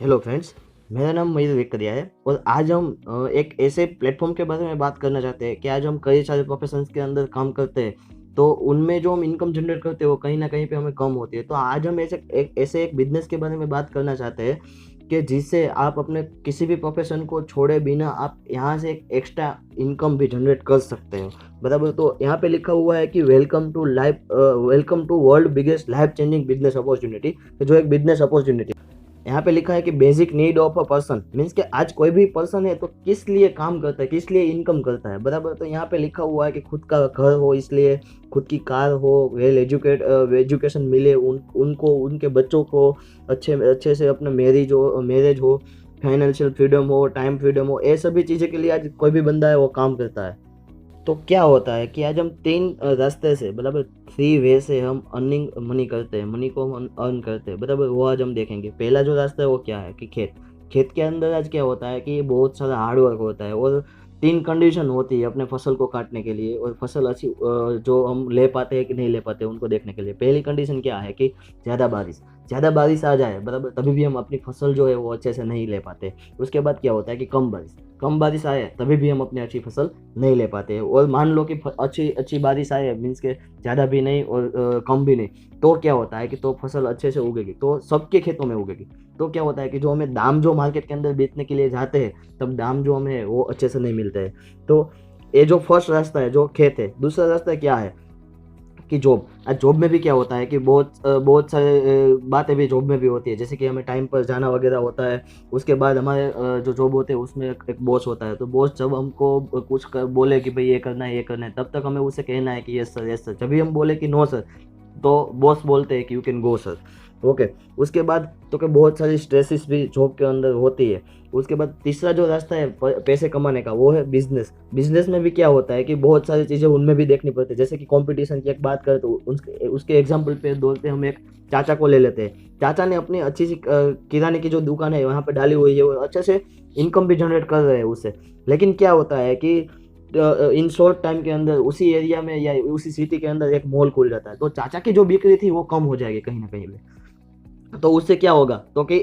Hello friends, मेरा नाम मयूर वेकरिया है और आज हम एक ऐसे प्लेटफॉर्म के बारे में बात करना चाहते हैं कि आज हम कई सारे प्रोफेशंस के अंदर काम करते हैं, तो उनमें जो हम इनकम जनरेट करते हैं वो कहीं न कहीं पे हमें कम होती है। तो आज हम ऐसे एक बिज़नेस के बारे में बात करना चाहते हैं कि जिससे आप अपने किसी भी प्रोफेशन को छोड़े बिना आप यहाँ से एक एक्स्ट्रा इनकम भी जनरेट कर सकते हो, बराबर? तो यहाँ पे लिखा हुआ है कि welcome to world biggest life changing business opportunity, जो एक बिज़नेस अपॉर्च्युनिटी यहाँ पे लिखा है कि basic need of a person, means कि आज कोई भी पर्सन है तो किस लिए काम करता है, किस लिए इनकम करता है, बराबर? तो यहाँ पे लिखा हुआ है कि खुद का घर हो, इसलिए खुद की कार हो, एजुकेशन मिले उनको, उनके बच्चों को अच्छे अच्छे से अपना मैरिज हो, फाइनेंशियल फ्रीडम हो, टाइम फ्रीडम हो, ये सभी चीज़ें के लिए आज कोई भी बंदा है वो काम करता है। तो क्या होता है कि आज हम 3 रास्ते से, बराबर, 3 वे से हम अर्निंग मनी करते हैं, मनी को हम अर्न करते हैं, बराबर? वो आज हम देखेंगे। पहला जो रास्ता है वो क्या है कि खेत। खेत के अंदर आज क्या होता है कि बहुत सारा हार्ड वर्क होता है और 3 कंडीशन होती है अपने फसल को काटने के लिए और फसल अच्छी जो हम ले पाते हैं कि नहीं ले पाते हैं उनको देखने के लिए। पहली कंडीशन क्या है कि ज़्यादा बारिश आ जाए, बराबर, तभी भी हम अपनी फसल जो है वो अच्छे से नहीं ले पाते। उसके बाद क्या होता है कि कम बारिश आए तभी भी हम अपनी अच्छी फसल नहीं ले पाते हैं। और मान लो कि अच्छी अच्छी बारिश आए, मीन्स के ज़्यादा भी नहीं और कम भी नहीं, तो क्या होता है कि तो फसल अच्छे से उगेगी, तो सबके खेतों में उगेगी। तो क्या होता है कि जो हमें दाम जो मार्केट के अंदर बेचने के लिए जाते हैं, तब दाम जो हमें वो अच्छे से नहीं मिलते हैं। तो ये जो फर्स्ट रास्ता है जो खेत है। दूसरा रास्ता क्या है कि जॉब। जॉब में भी क्या होता है कि बहुत सारे बातें भी जॉब में भी होती है, जैसे कि हमें टाइम पर जाना वगैरह होता है। उसके बाद हमारे जो जॉब होते हैं उसमें एक बॉस होता है, तो बॉस जब हमको बोले कि भाई ये करना है, तब तक हमें उसे कहना है कि यस सर। जब भी हम बोले कि नो सर, तो बॉस बोलते हैं कि you can go sir. Okay. उसके बाद तो कि बहुत सारी स्ट्रेसेस भी जॉब के अंदर होती है। उसके बाद तीसरा जो रास्ता है पैसे कमाने का, वो है बिजनेस। बिजनेस में भी क्या होता है कि बहुत सारी चीज़ें उनमें भी देखनी पड़ती है, जैसे कि कंपटीशन की एक बात करें तो उसके एग्जाम्पल पे बोलते हम एक चाचा को ले लेते हैं। चाचा ने अपनी अच्छी सी किराने की जो दुकान है वहाँ पे डाली हुई है और अच्छे से इनकम भी जनरेट कर रहे हैं उससे। लेकिन क्या होता है कि इन शॉर्ट टाइम के अंदर उसी एरिया में या उसी सिटी के अंदर एक मॉल खुल जाता है, तो चाचा की जो बिक्री थी वो कम हो जाएगी कहीं ना कहीं पे। तो उससे क्या होगा, तो कि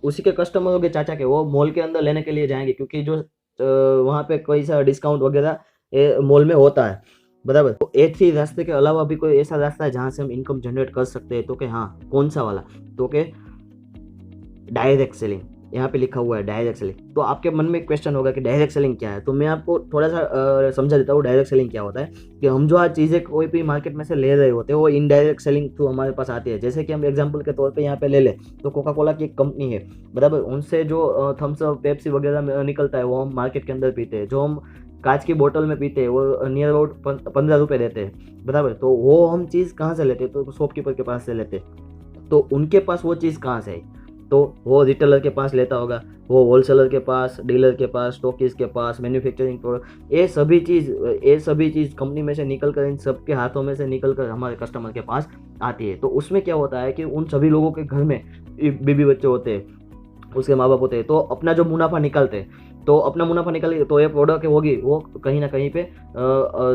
उसी के कस्टमर होंगे चाचा के, वो मॉल के अंदर लेने के लिए जाएंगे, क्योंकि जो वहाँ पे कोई सा डिस्काउंट वगैरह मॉल में होता है, बराबर? तो एक ही रास्ते के अलावा भी कोई ऐसा रास्ता है जहाँ से हम इनकम जनरेट कर सकते हैं, तो कि हाँ, कौन सा वाला? तो कि डायरेक्ट सेलिंग। यहाँ पे लिखा हुआ है डायरेक्ट सेलिंग। तो आपके मन में एक क्वेश्चन होगा कि डायरेक्ट सेलिंग क्या है, तो मैं आपको थोड़ा सा समझा देता हूँ। डायरेक्ट सेलिंग क्या होता है कि हम जो आज चीज़ें कोई भी मार्केट में से ले रहे होते हैं वो इनडायरेक्ट सेलिंग थ्रू हमारे पास आती है। जैसे कि हम एग्जांपल के तौर पे यहाँ पे ले लें तो कोका कोला की एक कंपनी है, बराबर? उनसे जो थम्स अप, पेप्सी वगैरह निकलता है वो हम मार्केट के अंदर पीते हैं। जो हम कांच की बोतल में पीते हैं वो नियर अबाउट 15 रुपये देते हैं, बराबर? तो वो हम चीज़ कहाँ से लेते हैं? तो शॉपकीपर के पास से लेते हैं। तो उनके पास वो चीज़ कहाँ से आई? तो वो रिटेलर के पास लेता होगा, वो होलसेलर के पास, डीलर के पास, स्टॉकिस्ट के पास, मैन्युफैक्चरिंग प्रोडक्ट, ये सभी चीज़ कंपनी में से निकल कर, इन सबके हाथों में से निकल कर हमारे कस्टमर के पास आती है। तो उसमें क्या होता है कि उन सभी लोगों के घर में बीबी बच्चे होते हैं, उसके माँ बाप होते हैं, तो अपना जो मुनाफा निकालते हैं, तो अपना मुनाफा निकाल तो ये प्रोडक्ट होगी वो कहीं ना कहीं पे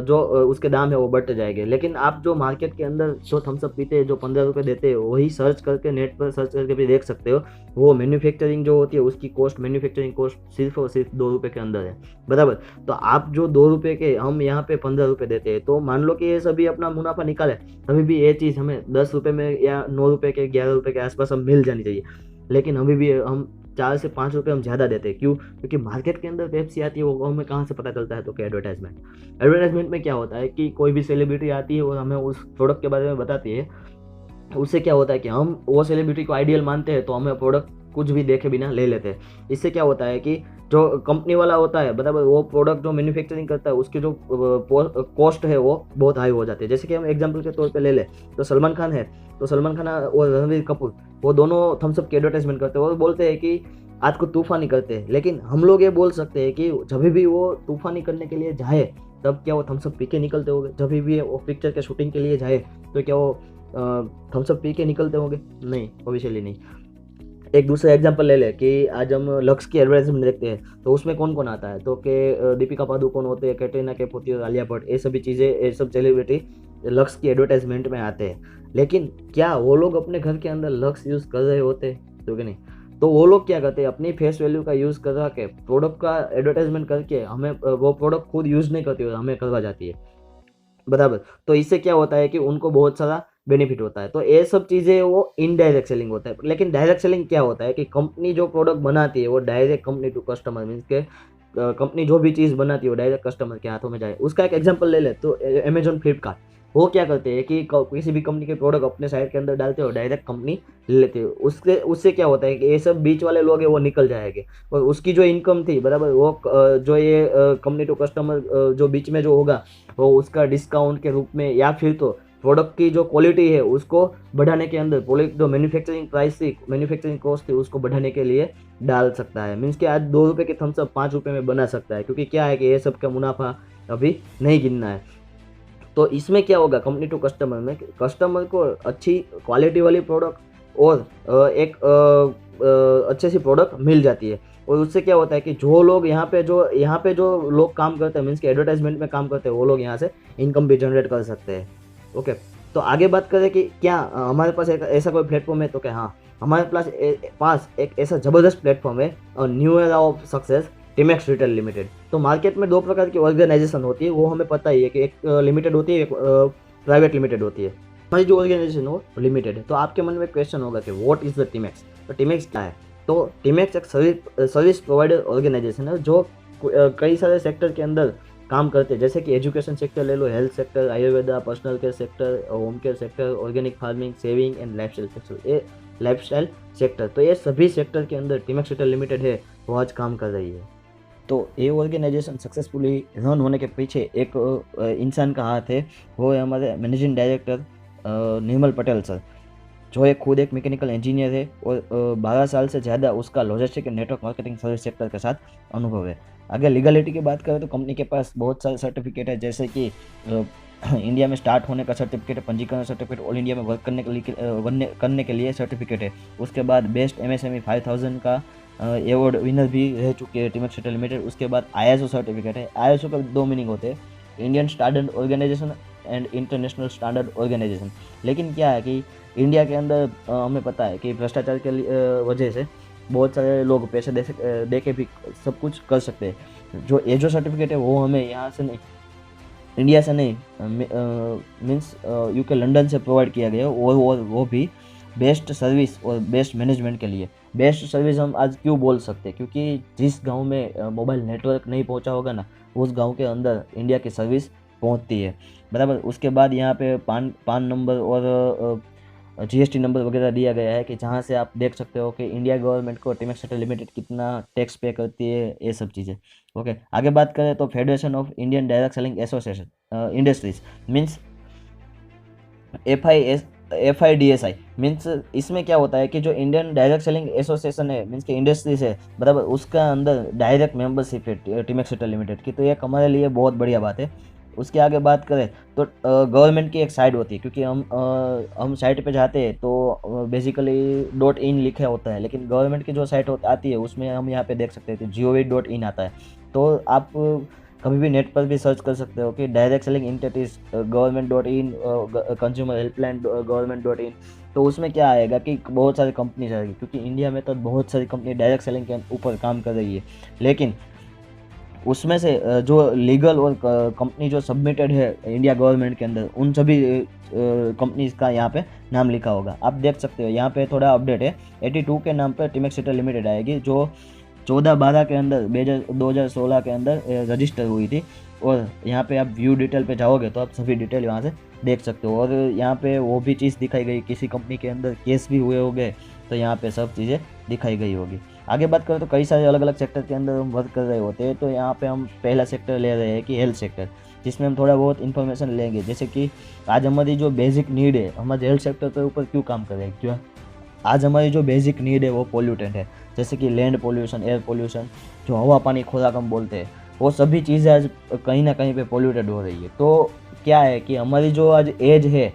जो उसके दाम है वो बढ़ते जाएंगे। लेकिन आप जो मार्केट के अंदर जो थम्सअप पीते हैं जो 15 रुपये देते हैं, वही सर्च करके नेट पर सर्च करके भी देख सकते हो। वो मैन्युफैक्चरिंग जो होती है उसकी मैन्युफैक्चरिंग कॉस्ट सिर्फ और सिर्फ 2 रुपये के अंदर है, बराबर? तो आप जो 2 रुपये के, हम यहाँ पे 15 रुपये देते हैं, तो मान लो कि ये सभी अपना मुनाफा निकाले, तभी भी ये चीज़ हमें 10 रुपये में या 9 रुपये के, 11 रुपये के आसपास हम मिल जानी चाहिए। लेकिन अभी भी हम 4 से 5 रुपये हम ज़्यादा देते हैं। क्यों? क्योंकि मार्केट के अंदर पेप्सी आती है, वो हमें कहाँ से पता चलता है? तो कि एडवर्टाइजमेंट में क्या होता है कि कोई भी सेलिब्रिटी आती है और हमें उस प्रोडक्ट के बारे में बताती है। उससे क्या होता है कि हम वो सेलिब्रिटी को आइडियल मानते हैं, तो हमें प्रोडक्ट कुछ भी देखे बिना ले लेते हैं। इससे क्या होता है कि जो कंपनी वाला होता है, बराबर, वो प्रोडक्ट जो मैन्युफैक्चरिंग करता है उसकी जो कॉस्ट है वो बहुत हाई हो जाती है। जैसे कि हम एग्जांपल के तौर पे ले लें तो सलमान खान है, तो सलमान खान और रणबीर कपूर, वो दोनों थम्सअप की एडवर्टाइजमेंट करते हैं और बोलते हैं कि आज को तूफानी करते हैं। लेकिन हम लोग ये बोल सकते हैं कि जब भी वो तूफानी करने के लिए जाए, तब क्या वो थम्सअप पी के निकलते होंगे? जब भी वो पिक्चर के शूटिंग के लिए जाए, तो क्या वो थम्सअप पी के निकलते होंगे? नहीं, ऑब्वियसली नहीं। एक दूसरा एग्जांपल ले ले कि आज हम लक्स की एडवर्टाइजमेंट देखते हैं, तो उसमें कौन कौन आता है? तो कि दीपिका पादुकोण होते हैं, कैटरीना कैफ होती है, आलिया भट्ट, ये सभी चीज़ें, ये सब सेलिब्रिटी लक्स की एडवर्टाइजमेंट में आते हैं। लेकिन क्या वो लोग अपने घर के अंदर लक्स यूज़ कर रहे होते हैं? तो कि नहीं। तो वो लोग क्या करते हैं, अपनी फेस वैल्यू का यूज़ करा के प्रोडक्ट का एडवर्टाइजमेंट करके हमें वो प्रोडक्ट खुद यूज़ नहीं करती, हमें करवा जाती है, बराबर। तो इससे क्या होता है कि उनको बहुत सारा बेनिफिट होता है। तो ये सब चीज़ें वो इनडायरेक्ट सेलिंग होता है। लेकिन डायरेक्ट सेलिंग क्या होता है कि कंपनी जो प्रोडक्ट बनाती है वो direct company to customer, means के कंपनी जो भी चीज़ बनाती है वो डायरेक्ट कस्टमर के हाथों में जाए। उसका एक एग्जांपल ले ले तो अमेजॉन, फ्लिपकार्ट, वो क्या करते हैं कि किसी भी कंपनी के प्रोडक्ट अपने साइट के अंदर डालते हो, डायरेक्ट कंपनी ले लेती है। उसके उससे क्या होता है कि ये सब बीच वाले लोग हैं वो निकल जाएंगे, और उसकी जो इनकम थी, बराबर, वो जो ये कंपनी टू कस्टमर जो बीच में जो होगा, वो उसका डिस्काउंट के रूप में, या फिर तो प्रोडक्ट की जो क्वालिटी है उसको बढ़ाने के अंदर, प्रोडक्ट जो मैन्युफैक्चरिंग प्राइस थी, मैन्युफैक्चरिंग कॉस्ट थी, उसको बढ़ाने के लिए डाल सकता है। मीन्स कि आज 2 रुपये की थम्सअप 5 रुपये में बना सकता है, क्योंकि क्या है कि ये सब का मुनाफा अभी नहीं गिनना है। तो इसमें क्या होगा, कंपनी टू कस्टमर में कस्टमर को अच्छी क्वालिटी वाली प्रोडक्ट और एक अच्छे सी प्रोडक्ट मिल जाती है। और उससे क्या होता है कि जो लोग यहाँ पे जो लोग काम करते हैं, मीन्स कि एडवर्टाइजमेंट में काम करते हैं, वो लोग यहाँ से इनकम भी जनरेट कर सकते हैं। ओके, तो आगे बात करें कि क्या हमारे पास एक ऐसा कोई प्लेटफॉर्म है, तो क्या हाँ, हमारे पास एक ऐसा ज़बरदस्त प्लेटफॉर्म है, new era of success, Timex retail limited. तो मार्केट में 2 प्रकार की ऑर्गेनाइजेशन होती है, वो हमें पता ही है कि एक लिमिटेड होती है, एक प्राइवेट लिमिटेड होती है। हमारी जो ऑर्गेनाइजेशन हो लिमिटेड है। तो आपके मन में क्वेश्चन होगा कि व्हाट इज़ द टिमेक्स, तो टिमेक्स क्या है? तो टिमेक्स एक सर्विस प्रोवाइडर ऑर्गेनाइजेशन है जो कई सारे सेक्टर के अंदर काम करते हैं, जैसे कि एजुकेशन सेक्टर ले लो, health sector, Ayurveda, personal care sector, home care sector, organic farming, saving and lifestyle sector, ये लाइफस्टाइल सेक्टर। तो ये सभी सेक्टर के अंदर टिमेक्स रिटेल लिमिटेड है, वो आज काम कर रही है। तो ये ऑर्गेनाइजेशन सक्सेसफुली रन होने के पीछे एक इंसान का हाथ है, वो है हमारे मैनेजिंग डायरेक्टर निर्मल पटेल सर, जो एक खुद एक मैकेनिकल इंजीनियर है और 12 साल से ज़्यादा उसका logistic and network marketing service sector के साथ अनुभव है। अगर लीगलिटी की बात करें तो कंपनी के पास बहुत सारे सर्टिफिकेट है, जैसे कि इंडिया में स्टार्ट होने का सर्टिफिकेट है, पंजीकरण सर्टिफिकेट, ऑल इंडिया में वर्क करने के लिए सर्टिफिकेट है। उसके बाद बेस्ट MSME 5000 का अवार्ड विनर भी रह चुके हैं टिमेक्स रिटेल लिमिटेड। उसके बाद ISO सर्टिफिकेट है। ISO का 2 मीनिंग होते हैं, Indian standard organisation and international standard organisation. लेकिन क्या है कि इंडिया के अंदर हमें पता है कि भ्रष्टाचार के वजह से बहुत सारे लोग पैसे दे के भी सब कुछ कर सकते हैं। जो ISO सर्टिफिकेट है वो हमें यहाँ से नहीं, इंडिया से नहीं, मीन्स UK लंदन से प्रोवाइड किया गया है, और वो भी बेस्ट सर्विस और बेस्ट मैनेजमेंट के लिए। बेस्ट सर्विस हम आज क्यों बोल सकते हैं, क्योंकि जिस गांव में मोबाइल नेटवर्क नहीं पहुंचा होगा ना, उस गांव के अंदर इंडिया की सर्विस पहुंचती है, बराबर। उसके बाद यहाँ पे पान नंबर और GST नंबर वगैरह दिया गया है, कि जहाँ से आप देख सकते हो कि इंडिया गवर्नमेंट को टिमेक्स रिटेल लिमिटेड कितना टैक्स पे करती है, ये सब चीज़ें। ओके, आगे बात करें तो federation of Indian direct selling association industries, means FIDSI, means इसमें क्या होता है कि जो इंडियन डायरेक्ट सेलिंग एसोसिएशन है, मीन्स कि इंडस्ट्रीज है, बराबर, उसका अंदर डायरेक्ट मेंबरशिप है टिमेक्स रिटेल लिमिटेड की। तो ये हमारे लिए बहुत बढ़िया बात है। उसके आगे बात करें तो गवर्नमेंट की एक साइट होती है, क्योंकि हम साइट पे जाते हैं तो बेसिकली .in लिखा होता है, लेकिन गवर्नमेंट की जो साइट आती है उसमें हम यहाँ पे देख सकते हैं कि gov.in आता है। तो आप कभी भी नेट पर भी सर्च कर सकते हो कि direct selling entities government, consumer helpline government. तो उसमें क्या आएगा कि बहुत सारी कंपनीज आएगी, क्योंकि इंडिया में तो बहुत सारी कंपनी डायरेक्ट सेलिंग के ऊपर काम कर रही है, लेकिन उसमें से जो लीगल और कंपनी जो सबमिटेड है इंडिया गवर्नमेंट के अंदर, उन सभी कंपनीज का यहाँ पे नाम लिखा होगा। आप देख सकते हो यहाँ पे थोड़ा अपडेट है, 82 के नाम पर टिमेक्स रिटेल लिमिटेड आएगी, जो 14-12 के अंदर 2016 के अंदर रजिस्टर हुई थी। और यहाँ पे आप व्यू डिटेल पे जाओगे तो आप सभी डिटेल यहाँ से देख सकते हो। और यहाँ पे वो भी चीज़ दिखाई गई, किसी कंपनी के अंदर केस भी हुए होंगे, तो यहाँ पे सब चीज़ें दिखाई गई होगी। आगे बात करें तो कई सारे अलग अलग सेक्टर के अंदर हम वर्क कर रहे होते हैं। तो यहाँ पे हम पहला सेक्टर ले रहे हैं कि हेल्थ सेक्टर, जिसमें हम थोड़ा बहुत इन्फॉर्मेशन लेंगे, जैसे कि आज हमारी जो बेसिक नीड है, हमारे हेल्थ सेक्टर के ऊपर क्यों काम कर रहे हैं, क्यों आज हमारी जो बेसिक नीड है वो पोल्यूटेंट है, जैसे कि लैंड पोल्यूशन, एयर पोल्यूशन, जो हवा पानी खुराक हम बोलते हैं, वो सभी चीज़ें आज कहीं ना कहीं पे पोल्यूटेड हो रही है। तो क्या है कि हमारी जो आज एज है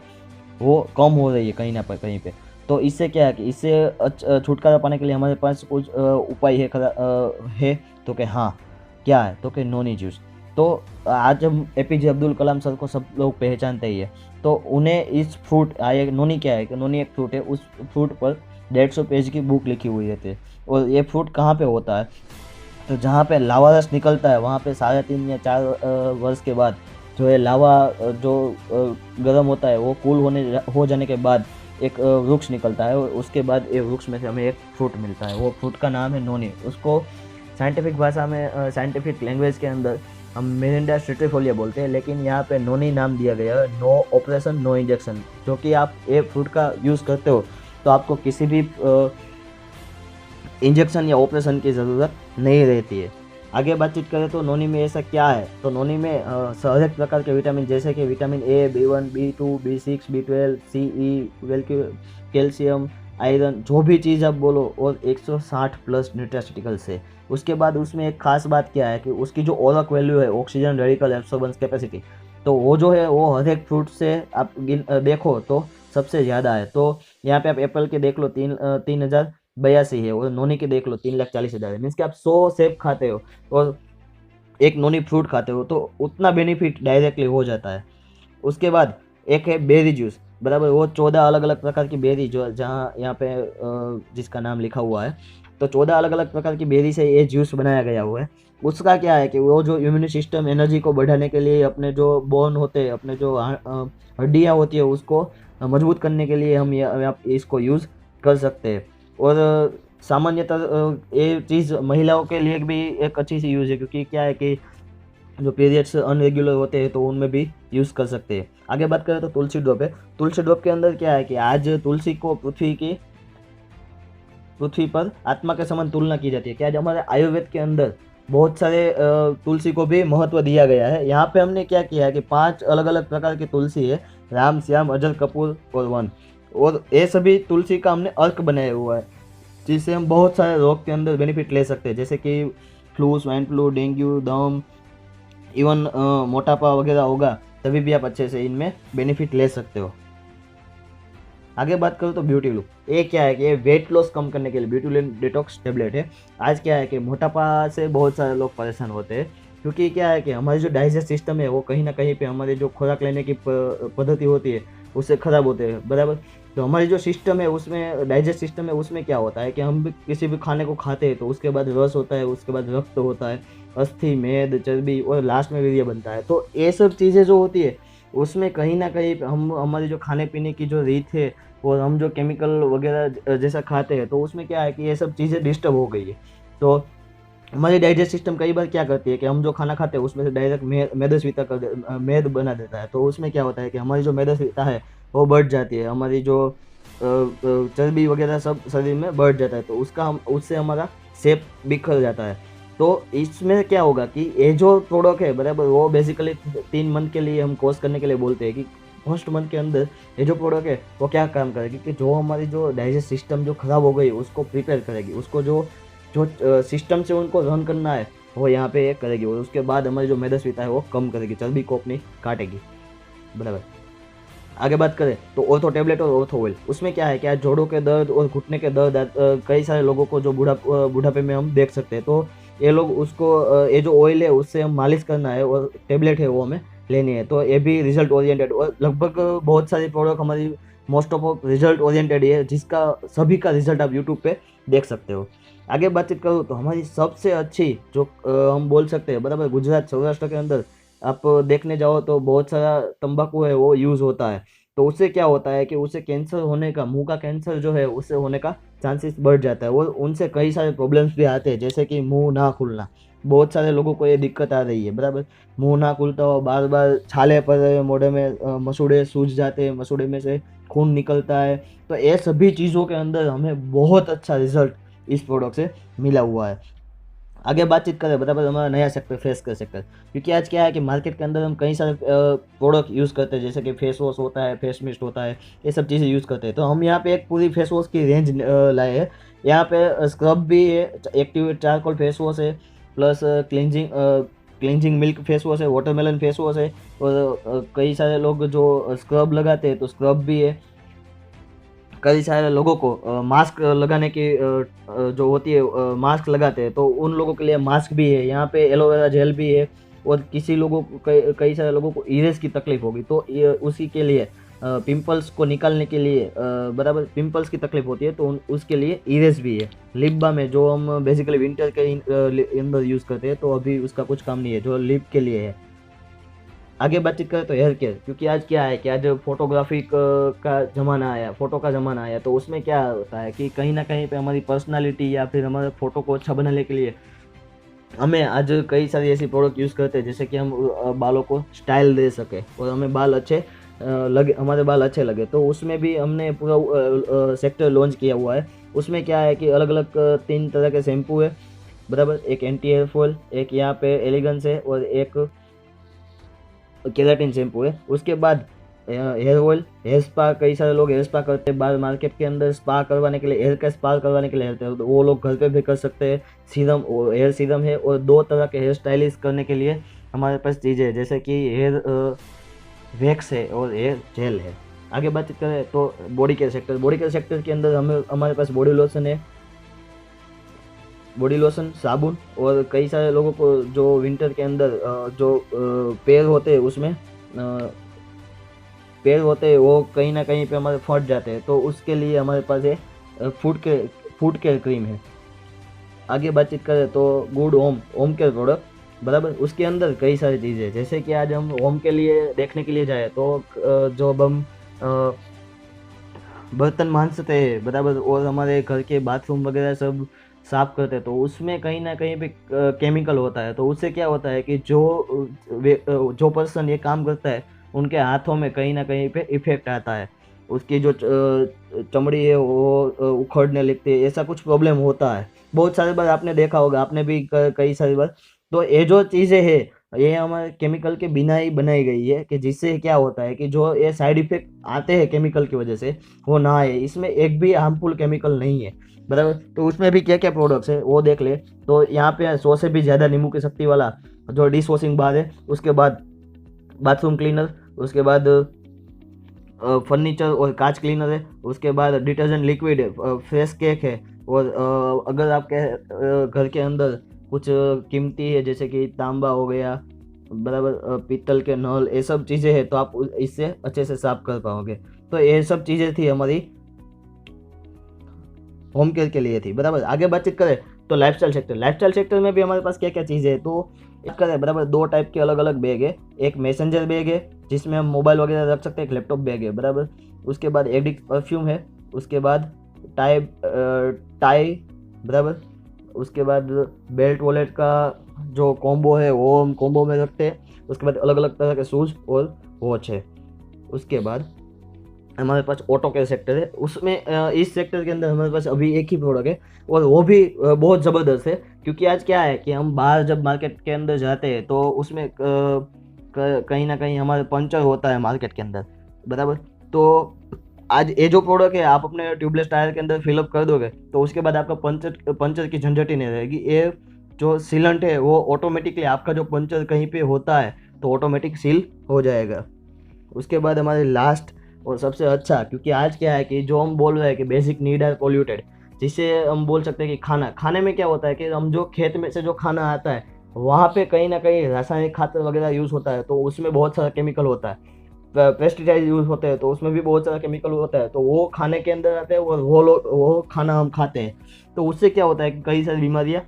वो कम हो रही है कहीं ना कहीं पे। तो इससे क्या है कि इससे छुटकारा पाने के लिए हमारे पास कुछ उपाय है। तो कि हाँ, क्या है, तो कि नोनी जूस। तो आज हम APJ अब्दुल कलाम सर को सब लोग पहचानते ही है। तो उन्हें इस फ्रूट नोनी क्या है कि नोनी एक फ्रूट है, उस फ्रूट पर 150 पेज की बुक लिखी हुई रहती है। और ये फ्रूट कहाँ पे होता है, तो जहाँ पे लावा रस निकलता है वहाँ पे 3.5 या 4 वर्ष के बाद जो है लावा गर्म होता है, वो कूल हो जाने के बाद एक वृक्ष निकलता है, और उसके बाद ये वृक्ष में से हमें एक फ्रूट मिलता है। वो फ्रूट का नाम है नोनी। उसको साइंटिफिक भाषा में, साइंटिफिक लैंग्वेज के अंदर हम मिरिंडा स्ट्रेटिफोलिया बोलते हैं, लेकिन यहाँ पे नोनी नाम दिया गया है। नो ऑपरेशन नो इंजेक्शन, जो कि आप ये फ्रूट का यूज़ करते हो तो आपको किसी भी इंजेक्शन या ऑपरेशन की ज़रूरत नहीं रहती है। आगे बातचीत करें तो नोनी में ऐसा क्या है, तो नोनी में हर एक प्रकार के विटामिन, जैसे कि vitamin A, B1, B2, B6, B12, CE, calcium, iron, जो भी चीज़ आप बोलो, और 160 प्लस न्यूट्रास्यूटिकल्स है। उसके बाद उसमें एक खास बात क्या है कि उसकी जो ओरक वैल्यू है, ऑक्सीजन रेडिकल एब्सॉर्बेंस कैपेसिटी, तो वो जो है वो हर एक फ्रूट से आप देखो तो सबसे ज़्यादा है। तो यहाँ पे आप एप्पल के देख लो 3,082 है, और नोनी के देख लो 3,40,000 है। मीन्स कि आप 100 सेब खाते हो और एक नोनी फ्रूट खाते हो तो उतना बेनिफिट डायरेक्टली हो जाता है। उसके बाद एक है बेरी जूस, बराबर, वो 14 अलग अलग प्रकार की बेरी, जो जहाँ यहाँ पे जिसका नाम लिखा हुआ है, तो 14 अलग अलग प्रकार की बेरी से ये जूस बनाया गया हुआ है। उसका क्या है कि वो जो इम्यून सिस्टम एनर्जी को बढ़ाने के लिए, अपने जो बोन होते हैं, अपने जो हड्डियाँ होती है, उसको मजबूत करने के लिए हम इसको यूज़ कर सकते हैं। और सामान्यतः ये चीज़ महिलाओं के लिए भी एक अच्छी सी यूज़ है, क्योंकि क्या है कि जो पीरियड्स अनरेगुलर होते हैं तो उनमें भी यूज़ कर सकते हैं। आगे बात करें तो तुलसी ड्रॉप है। तुलसी ड्रॉप के अंदर क्या है कि आज तुलसी को पृथ्वी पर आत्मा के समान तुलना की जाती है कि आज हमारे आयुर्वेद के अंदर बहुत सारे तुलसी को भी महत्व दिया गया है। यहाँ पे हमने क्या किया है कि 5 अलग अलग प्रकार की तुलसी है, राम, श्याम, अजर, कपूर और वन, और ये सभी तुलसी का हमने अर्क बनाया हुआ है, जिससे हम बहुत सारे रोग के अंदर बेनिफिट ले सकते हैं, जैसे कि फ्लू, स्वाइन फ्लू, डेंगू, दम, इवन मोटापा वगैरह होगा तभी भी आप अच्छे से इनमें बेनिफिट ले सकते हो। आगे बात करूँ तो ब्यूटी लूप, ये क्या है कि ये वेट लॉस कम करने के लिए ब्यूटी डिटॉक्स टेबलेट है। आज क्या है कि मोटापा से बहुत सारे लोग परेशान होते हैं, क्योंकि क्या है कि हमारी जो डाइजेस्ट सिस्टम है वो कहीं ना कहीं पे हमारी जो खुराक लेने की पद्धति होती है उससे ख़राब होते हैं, बराबर। तो हमारी जो सिस्टम है उसमें, डाइजेस्ट सिस्टम है उसमें क्या होता है कि हम भी किसी भी खाने को खाते हैं तो उसके बाद रस होता है, उसके बाद रक्त होता है, अस्थि, मेद, चर्बी, और लास्ट में वीर्य बनता है। तो ये सब चीज़ें जो होती है उसमें कहीं ना कहीं हम हमारी जो खाने पीने की जो रीत है और हम जो केमिकल वगैरह जैसा खाते हैं तो उसमें क्या है कि ये सब चीज़ें डिस्टर्ब हो गई है। तो हमारी डाइजेस्ट सिस्टम कई बार क्या करती है कि हम जो खाना खाते हैं उसमें से डायरेक्ट मेदस्विता मेद बना देता है। तो उसमें क्या होता है कि हमारी जो मेदस्विता है वो बढ़ जाती है, हमारी जो चर्बी वगैरह सब शरीर में बढ़ जाता है, तो उससे हमारा शेप बिखर जाता है। तो इसमें क्या होगा कि ये जो प्रोडक्ट है, बराबर, वो बेसिकली 3 मंथ के लिए हम कोर्स करने के लिए बोलते हैं कि फर्स्ट मंथ के अंदर ये जो प्रोडक्ट है वो क्या काम करेगी कि जो हमारी जो डाइजेस्ट सिस्टम जो ख़राब हो गई उसको प्रिपेयर करेगी, उसको जो जो सिस्टम से उनको रन करना है वो यहाँ पे ये करेगी, और उसके बाद हमारी जो मेदस्विता है वो कम करेगी, चर्बी को अपनी काटेगी, बराबर। आगे बात करें तो ऑर्थो टेबलेट और ऑर्थो ऑयल, उसमें क्या है कि आज जोड़ों के दर्द और घुटने के दर्द कई सारे लोगों को जो बुढ़ापे में हम देख सकते हैं, तो ये लोग उसको ये जो ऑयल है उससे हम मालिश करना है, और टेबलेट है वो हमें लेनी है। तो ये भी रिजल्ट ओरिएंटेड, और लगभग बहुत सारी प्रोडक्ट हमारी मोस्ट ऑफ रिजल्ट ओरिएंटेड है, जिसका सभी का रिजल्ट आप यूट्यूब पे देख सकते हो। आगे बातचीत करूँ तो हमारी सबसे अच्छी जो हम बोल सकते हैं, बराबर, गुजरात सौराष्ट्र के अंदर आप देखने जाओ तो बहुत सारा तंबाकू है वो यूज़ होता है। तो उससे क्या होता है कि उससे कैंसर होने का, मुंह का कैंसर जो है उससे होने का चांसेस बढ़ जाता है, और उनसे कई सारे प्रॉब्लम्स भी आते हैं, जैसे कि मुंह ना खुलना। बहुत सारे लोगों को ये दिक्कत आ रही है, बराबर, मुंह ना खुलता हो, बार बार छाले पड़ रहे हैं मोढ़े में, मसूड़े सूज जाते हैं, मसूड़े में से खून निकलता है। तो ये सभी चीज़ों के अंदर हमें बहुत अच्छा रिजल्ट इस प्रोडक्ट से मिला हुआ है। आगे बातचीत करें, बराबर, हमारा नया सेक्टर फेस कर सेक्टर, क्योंकि आज क्या है कि मार्केट के अंदर हम कई सारे प्रोडक्ट यूज़ करते हैं, जैसे कि फेस वॉश होता है, फेस मिस्ट होता है, ये सब चीज़ें यूज़ करते हैं। तो हम यहाँ पे एक पूरी फेस वॉश की रेंज लाए हैं। यहाँ पे स्क्रब भी है, एक्टिव चारकोल फेस वॉश है, plus cleansing milk face wash है, वाटरमेलन फेस वॉश है, और कई सारे लोग जो स्क्रब लगाते हैं तो स्क्रब भी है। कई सारे लोगों को मास्क लगाने की जो होती है, मास्क लगाते हैं तो उन लोगों के लिए मास्क भी है। यहाँ पे एलोवेरा जेल भी है, और किसी लोगों को कई सारे लोगों को इरेज की तकलीफ होगी तो ये उसी के लिए पिंपल्स को निकालने के लिए बराबर पिंपल्स की तकलीफ होती है तो उसके लिए इरेज भी है। लिप बाम है जो हम बेसिकली विंटर के अंदर यूज़ करते हैं, तो अभी उसका कुछ काम नहीं है, जो लिप के लिए है। आगे बातचीत करें तो हेयर केयर, क्योंकि आज क्या है कि आज फोटोग्राफी का ज़माना आया, फ़ोटो का ज़माना आया, तो उसमें क्या होता है कि कहीं ना कहीं पे हमारी पर्सनालिटी या फिर हमारे फ़ोटो को अच्छा बनाने के लिए हमें आज कई सारी ऐसी प्रोडक्ट यूज़ करते हैं जिससे कि हम बालों को स्टाइल दे सके और हमें बाल अच्छे लगे, हमारे बाल अच्छे लगे। तो उसमें भी हमने पूरा सेक्टर लॉन्च किया हुआ है। उसमें क्या है कि अलग अलग 3 तरह के शैम्पू है, बराबर। एक एंटी हेयर फॉल, एक यहाँ पे एलिगेंस है और एक केराटिन शैम्पू है। उसके बाद हेयर ऑयल, हेयर स्पा, कई सारे लोग हेयर स्पा करते हैं, बाहर मार्केट के अंदर स्पा करवाने के लिए, हेयर का स्पा करवाने के लिए आते हैं, तो वो लोग घर पे भी कर सकते हैं। सीरम, हेयर सीरम है, और 2 तरह के हेयर स्टाइलिश करने के लिए हमारे पास चीज़ें है, जैसे कि हेयर वैक्स है और हेयर जेल है। आगे बातचीत करें तो body care sector, body care sector के अंदर हमारे पास बॉडी लोशन है, बॉडी लोशन, साबुन, और कई सारे लोगों को जो विंटर के अंदर जो पैर होते हैं उसमें पैर होते हैं वो कहीं ना कहीं पे हमारे फट जाते हैं, तो उसके लिए हमारे पास ये फूड केयर क्रीम है। आगे बातचीत करें तो गुड होम केयर प्रोडक्ट, बराबर। उसके अंदर कई सारी चीज़ें हैं, जैसे कि आज हम होम के लिए देखने के लिए जाए तो जब हम बर्तन मांजते हैं, बराबर, और हमारे घर के बाथरूम वगैरह सब साफ करते हैं, तो उसमें कहीं ना कहीं पे केमिकल होता है। तो उससे क्या होता है कि जो पर्सन ये काम करता है उनके हाथों में कहीं ना कहीं पे इफेक्ट आता है, उसकी जो चमड़ी है वो उखड़ने लगती है, ऐसा कुछ प्रॉब्लम होता है। बहुत सारी बार आपने देखा होगा, आपने भी कई सारी बार। तो ये जो चीज़ें है ये हमारे केमिकल के बिना ही बनाई गई है, कि जिससे क्या होता है कि जो ये साइड इफेक्ट आते हैं केमिकल की वजह से वो ना आए। इसमें एक भी हार्मफुल केमिकल नहीं है, बराबर। तो उसमें भी क्या क्या प्रोडक्ट्स है वो देख ले। तो यहाँ पे 100 से भी ज़्यादा नींबू की शक्ति वाला जो डिश वॉशिंग बार है, उसके बाद बाथरूम क्लीनर, उसके बाद फर्नीचर और कांच क्लीनर है, उसके बाद डिटर्जेंट लिक्विड है, फ्रेश केक है, और अगर आपके घर के अंदर कुछ कीमती है जैसे कि तांबा हो गया, बराबर, पीतल के नल, ये सब चीज़ें हैं, तो आप इससे अच्छे से साफ कर पाओगे। तो ये सब चीज़ें थी हमारी होम केयर के लिए थी, बराबर। आगे बातचीत करें तो लाइफस्टाइल सेक्टर में भी हमारे पास क्या क्या चीज़ें है, तो एक करें, बराबर। 2 टाइप के अलग अलग बैग है, एक मैसेंजर बैग है जिसमें हम मोबाइल वगैरह रख सकते हैं, एक लैपटॉप बैग है, बराबर। उसके बाद एडिक्ट परफ्यूम है, उसके बाद टाई, बराबर। उसके बाद बेल्ट वॉलेट का जो कॉम्बो है वो हम कॉम्बो में रखते हैं। उसके बाद अलग अलग तरह के शूज़ और वॉच है। उसके बाद हमारे पास ऑटो केयर सेक्टर है, उसमें इस सेक्टर के अंदर हमारे पास अभी एक ही प्रोडक्ट है, और वो भी बहुत ज़बरदस्त है। क्योंकि आज क्या है कि हम बाहर जब मार्केट के अंदर जाते हैं तो उसमें कहीं ना कहीं हमारे पंचर होता है मार्केट के अंदर, बराबर। तो आज ये जो प्रोडक्ट है आप अपने ट्यूबलेस टायर के अंदर फिलअप कर दोगे तो उसके बाद आपका पंचर की झंझट ही नहीं रहेगी। ये जो सीलेंट है वो ऑटोमेटिकली आपका जो पंचर कहीं पे होता है तो ऑटोमेटिक सील हो जाएगा। उसके बाद हमारे लास्ट और सबसे अच्छा, क्योंकि आज क्या है कि जो हम बोल रहे हैं कि बेसिक नीड आर पोल्यूटेड, जिससे हम बोल सकते हैं कि खाने में क्या होता है कि हम जो खेत में से जो खाना आता है वहाँ पे कहीं ना कहीं रासायनिक खाद वगैरह यूज़ होता है, तो उसमें बहुत सारा केमिकल होता है, पेस्टिसाइड यूज़ होते हैं, तो उसमें भी बहुत सारा केमिकल होता है, तो वो खाने के अंदर आते हैं और वो खाना हम खाते हैं, तो उससे क्या होता है कि कई सारी बीमारियाँ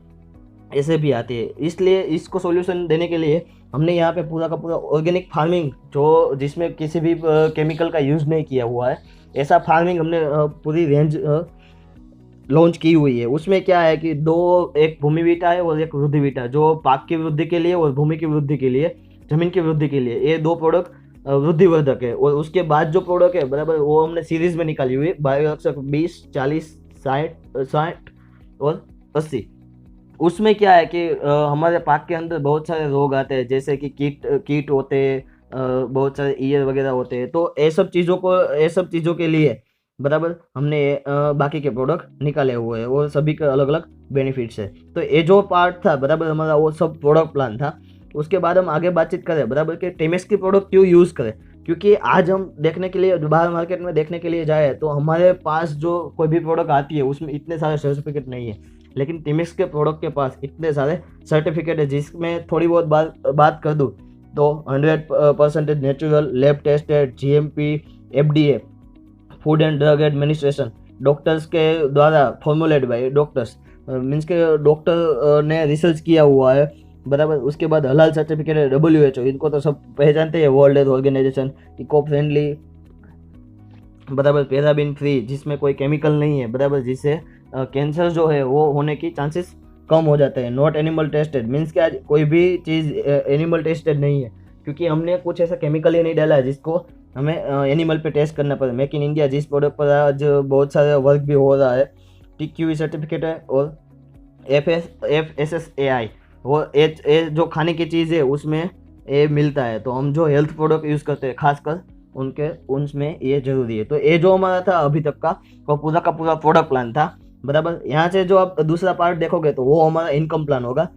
ऐसे भी आती है। इसलिए इसको सॉल्यूशन देने के लिए हमने यहाँ पे पूरा का पूरा ऑर्गेनिक फार्मिंग, जो जिसमें किसी भी केमिकल का यूज़ नहीं किया हुआ है, ऐसा फार्मिंग हमने पूरी रेंज लॉन्च की हुई है। उसमें क्या है कि एक भूमि वीटा है और एक वृद्धि वीटा, जो पाक की वृद्धि के लिए और भूमि की वृद्धि के लिए, जमीन की वृद्धि के लिए, ये 2 प्रोडक्ट वृद्धिवर्धक है। और उसके बाद जो प्रोडक्ट है, बराबर, वो हमने सीरीज में निकाली हुई है, बायोरक्षक 20, 40, 60 और 80। उसमें क्या है कि हमारे पाक के अंदर बहुत सारे रोग आते हैं, जैसे कि कीट होते हैं, बहुत सारे ईयर वगैरह होते हैं, तो ये सब चीज़ों के लिए, बराबर, हमने बाकी के प्रोडक्ट निकाले हुए हैं और सभी का अलग अलग बेनिफिट्स है। तो ये जो पार्ट था, बराबर, हमारा वो सब प्रोडक्ट प्लान था। उसके बाद हम आगे बातचीत करें, बराबर, कि टिमेक्स की प्रोडक्ट क्यों यूज़ करें, क्योंकि आज हम देखने के लिए बाहर मार्केट में देखने के लिए जाए तो हमारे पास जो कोई भी प्रोडक्ट आती है उसमें इतने सारे सर्टिफिकेट नहीं है, लेकिन टिमिक्स के प्रोडक्ट के पास इतने सारे सर्टिफिकेट है, जिसमें थोड़ी बहुत बात कर दूँ तो 100% natural, lab tested, GMP, FDA, food and drug administration, doctors के द्वारा फॉर्मुलेट बाय डॉक्टर्स, मीन्स के डॉक्टर ने रिसर्च किया हुआ है, बराबर। उसके बाद हलाल सर्टिफिकेट है, WHO, इनको तो सब पहचानते हैं, world health organisation, eco friendly, बराबर, पैराबिन फ्री, जिसमें कोई केमिकल नहीं है, बराबर, जिससे कैंसर जो है वो होने की चांसेस कम हो जाते हैं। नॉट एनिमल टेस्टेड, मीन्स कि आज कोई भी चीज़ एनिमल टेस्टेड नहीं है, क्योंकि हमने कुछ ऐसा केमिकल ही नहीं डाला है जिसको हमें एनिमल पे टेस्ट करना पड़े। मेक इन इंडिया, जिस प्रोडक्ट पर आज बहुत सारा वर्क भी हो रहा है, TQE सर्टिफिकेट है, और FSSAI, वो जो खाने की चीज़ है उसमें ये मिलता है। तो हम जो हेल्थ प्रोडक्ट यूज़ करते हैं खासकर उनके उसमें ये जरूरी है। तो ये जो हमारा था अभी तक का, वो पूरा का पूरा प्रोडक्ट प्लान था, बराबर। यहाँ से जो आप दूसरा पार्ट देखोगे तो वो हमारा इनकम प्लान होगा।